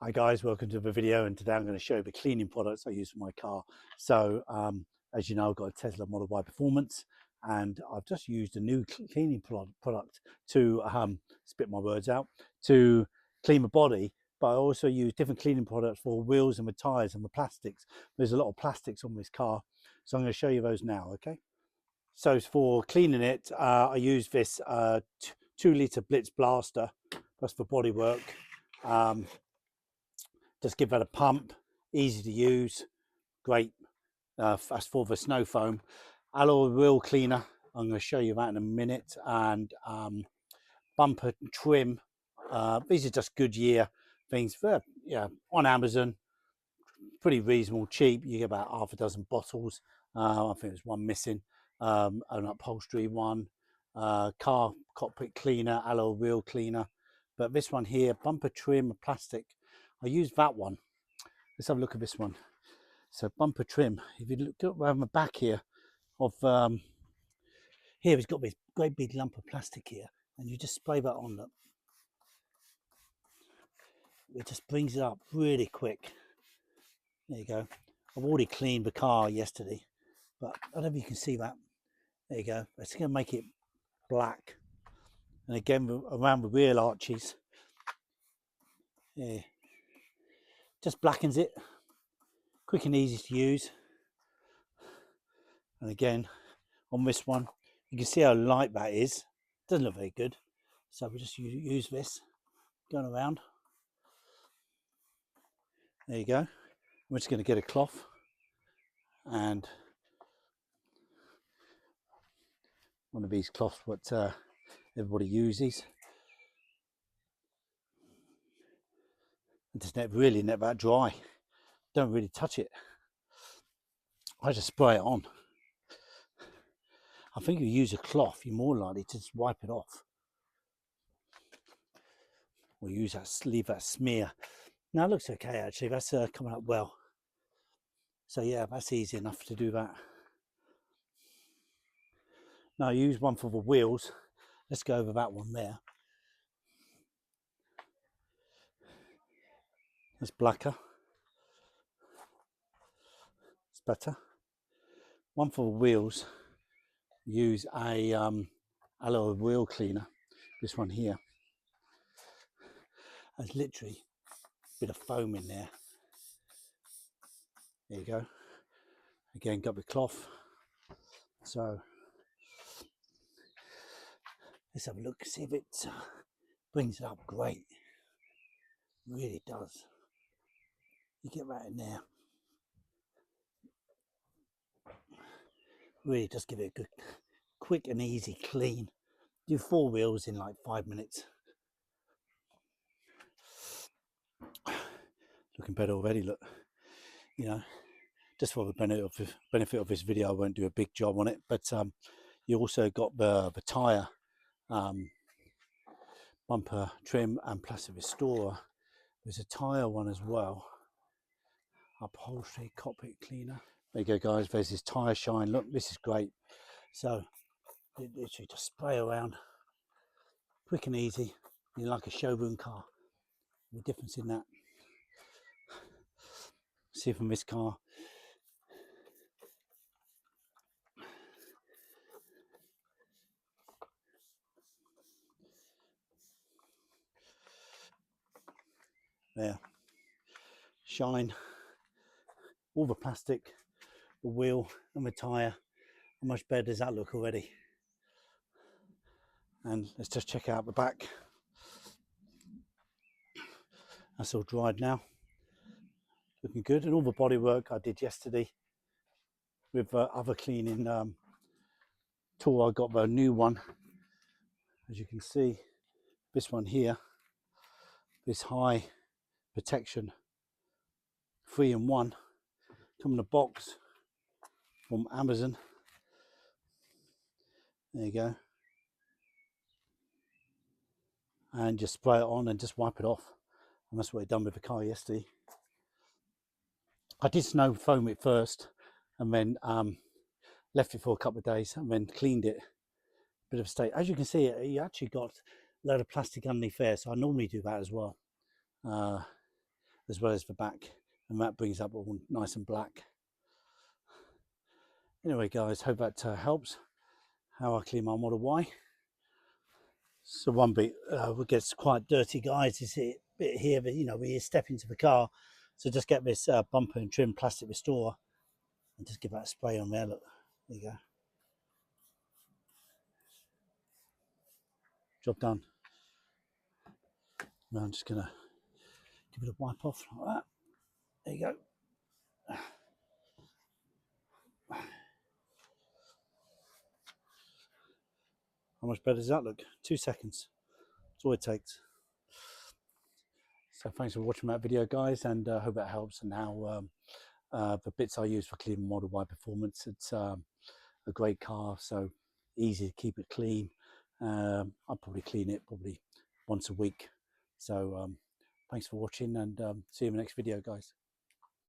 Hi guys, welcome to the video, and today I'm going to show you the cleaning products I use for my car. So as you know, I've got a Tesla Model Y Performance, and I've just used a new cleaning product to spit my words out, to clean my body. But I also use different cleaning products for wheels and the tires and the plastics. There's a lot of plastics on this car, so I'm going to show you those now. Okay, so for cleaning it, I use this 2 litre Blitz Blaster. That's for body work. Just give that a pump, easy to use, great. As for the snow foam, alloy wheel cleaner, I'm going to show you that in a minute, and bumper trim. These are just Goodyear things for, yeah, on Amazon, pretty reasonable, cheap. You get about half a dozen bottles. I think there's one missing. An upholstery one, car cockpit cleaner, alloy wheel cleaner. But this one here, bumper trim, plastic, I use that one. Let's have a look at this one. So bumper trim, if you look around the back here of here, it's got this great big lump of plastic here, and you just spray that on. Look, it just brings it up really quick. There you go. I've already cleaned the car yesterday, but I don't know if you can see that. There you go. It's going to make it black, and again around the wheel arches, yeah, just blackens it. Quick and easy to use. And again on this one, you can see how light that is. Doesn't look very good, so we just use this going around. There you go. I'm just going to get a cloth and one of these cloths what everybody uses, and just really net that dry. Don't really touch it. I just spray it on. I think if you use a cloth, you're more likely to just wipe it off, or use that, leave that smear. Now it looks okay actually. That's coming up well. So yeah, that's easy enough to do that. Now I use one for the wheels. Let's go over that one there. It's blacker. It's better. One for the wheels. Use a alloy wheel cleaner. This one here. There's literally a bit of foam in there. There you go. Again, got the cloth. So let's have a look, see if it brings it up. Great, really does. You get that in there, really does give it a good, quick and easy clean. Do 4 wheels in like 5 minutes. Looking better already. Look, you know, just for the benefit of this video, I won't do a big job on it, but you also got the tire bumper trim and plastic restorer. There's a tire one as well. Upholstery cockpit cleaner. There you go guys, there's this tire shine. Look, this is great. So you literally just spray around, quick and easy. You're like a showroom car. The difference in that. See from this car. There. Shine. All the plastic, the wheel and the tire. How much better does that look already? And let's just check out the back. That's all dried now. Looking good. And all the body work I did yesterday with other cleaning tool. I got the new one. As you can see, this one here, this high protection 3-in-1, come in a box from Amazon. There you go. And just spray it on and just wipe it off. And that's what I done with the car yesterday. I did snow foam it first, and then left it for a couple of days, and then cleaned it. Bit of a state. As you can see, you actually got a load of plastic underneath there, so I normally do that as well. as well as the back, and that brings up all nice and black. Anyway guys, hope that helps how I clean my Model Y. So one bit what gets quite dirty guys is it bit here that, you know, where you step into the car. So just get this bumper and trim plastic restorer and just give that a spray on there. Look, there you go, job done. Now I'm just gonna give it a wipe off like that. There you go. How much better does that look? 2 seconds. That's all it takes. So thanks for watching that video guys, and hope that helps. And how the bits I use for cleaning Model Y Performance, it's a great car, so easy to keep it clean. I'll probably clean it probably once a week. So thanks for watching, and see you in the next video guys.